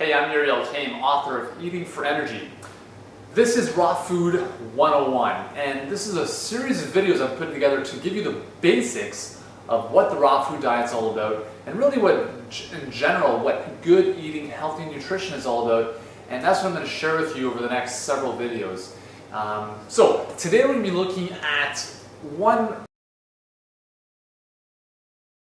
Hey, I'm Uriel Kame, author of Eating for Energy. This is Raw Food 101, and this is a series of videos I'm putting together to give you the basics of what the raw food diet's all about, and really what, in general, what good eating, healthy nutrition is all about, and that's what I'm going to share with you over the next several videos. So today we're going to be looking at one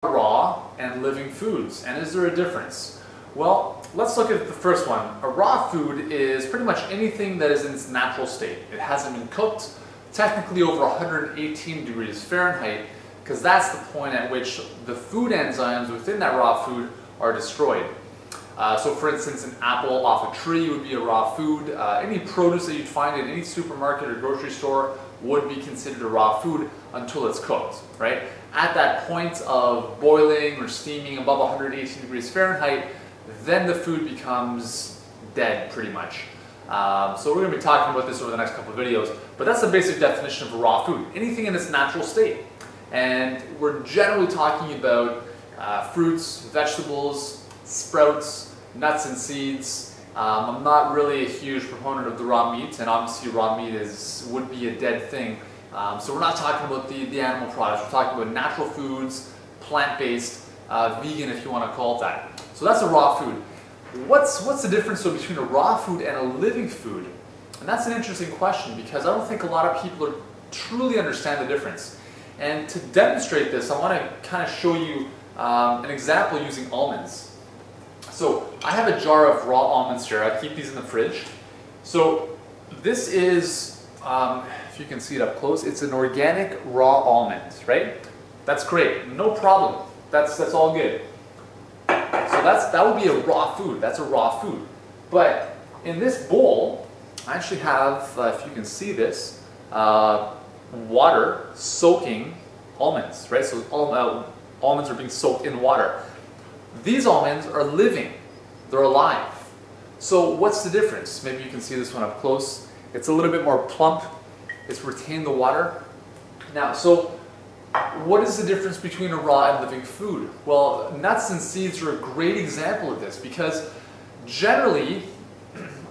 raw and living foods, and is there a difference? Well, let's look at the first one. A raw food is pretty much anything that is in its natural state. It hasn't been cooked, technically over 118 degrees Fahrenheit, because that's the point at which the food enzymes within that raw food are destroyed. So for instance, an apple off a tree would be a raw food. Any produce that you'd find in any supermarket or grocery store would be considered a raw food until it's cooked, right? At that point of boiling or steaming above 118 degrees Fahrenheit, then the food becomes dead pretty much. So we're going to be talking about this over the next couple of videos, but that's the basic definition of a raw food. Anything in its natural state. And we're generally talking about fruits, vegetables, sprouts, nuts and seeds. I'm not really a huge proponent of the raw meat, and obviously raw meat would be a dead thing. So we're not talking about the animal products, we're talking about natural foods, plant-based, vegan if you want to call it that. So that's a raw food. What's the difference though between a raw food and a living food? And that's an interesting question, because I don't think a lot of people truly understand the difference. And to demonstrate this, I want to kind of show you an example using almonds. So I have a jar of raw almonds here. I keep these in the fridge. So this is, if you can see it up close, it's an organic raw almond, right? That's great, no problem. That's all good. So that would be a raw food. That's a raw food. But in this bowl, I actually have, if you can see this, water soaking almonds, right? So almonds are being soaked in water. These almonds are living. They're alive. So what's the difference? Maybe you can see this one up close. It's a little bit more plump. It's retained the water. Now, so what is the difference between a raw and living food? Well, nuts and seeds are a great example of this, because generally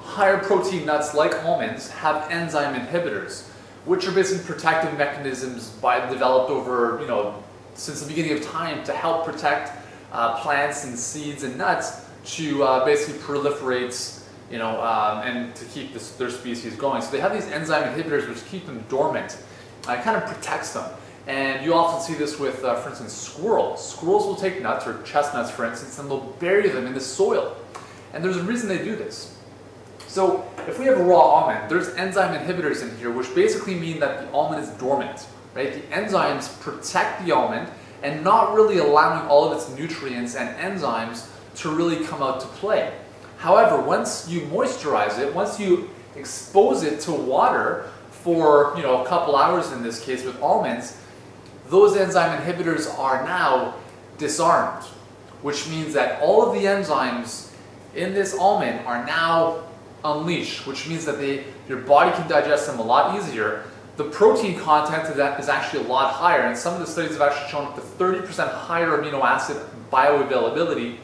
higher protein nuts like almonds have enzyme inhibitors, which are basically protective mechanisms developed over, since the beginning of time to help protect plants and seeds and nuts to basically proliferate, and to keep their species going. So they have these enzyme inhibitors which keep them dormant. It kind of protects them. And you often see this with, for instance, squirrels. Squirrels will take nuts, or chestnuts for instance, and they'll bury them in the soil. And there's a reason they do this. So if we have a raw almond, there's enzyme inhibitors in here, which basically mean that the almond is dormant, right? The enzymes protect the almond and not really allowing all of its nutrients and enzymes to really come out to play. However, once you moisturize it, once you expose it to water for a couple hours in this case with almonds, those enzyme inhibitors are now disarmed, which means that all of the enzymes in this almond are now unleashed, which means that your body can digest them a lot easier. The protein content of that is actually a lot higher, and some of the studies have actually shown up to 30% higher amino acid bioavailability,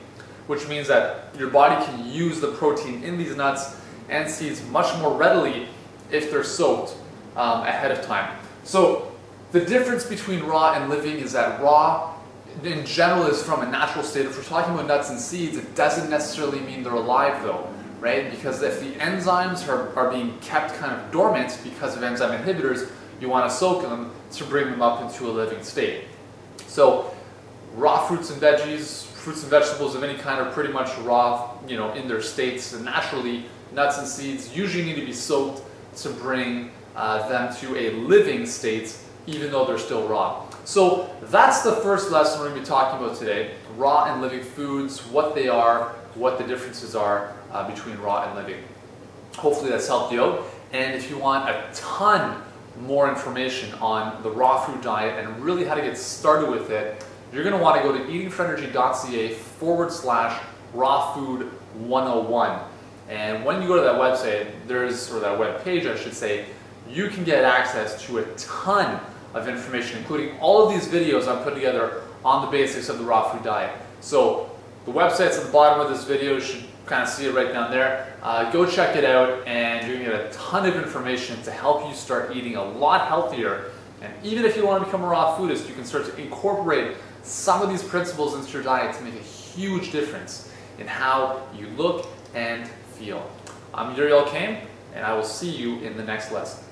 which means that your body can use the protein in these nuts and seeds much more readily if they're soaked ahead of time. So the difference between raw and living is that raw in general is from a natural state. If we're talking about nuts and seeds, it doesn't necessarily mean they're alive though, right? Because if the enzymes are being kept kind of dormant because of enzyme inhibitors, you want to soak them to bring them up into a living state. So raw fruits and veggies, fruits and vegetables of any kind are pretty much raw, in their states. And naturally, nuts and seeds usually need to be soaked to bring them to a living state, even though they're still raw. So that's the first lesson we're going to be talking about today: raw and living foods, what they are, what the differences are between raw and living. Hopefully that's helped you out. And if you want a ton more information on the raw food diet and really how to get started with it, you're going to want to go to eatingforenergy.ca/rawfood101. And when you go to that website, or that web page I should say, you can get access to a ton of information, including all of these videos I'm putting together on the basics of the raw food diet. So the website's at the bottom of this video. kind of see it right down there. Go check it out, and you're going to get a ton of information to help you start eating a lot healthier. And even if you want to become a raw foodist, you can start to incorporate some of these principles into your diet to make a huge difference in how you look and feel. I'm Uriel Kane, and I will see you in the next lesson.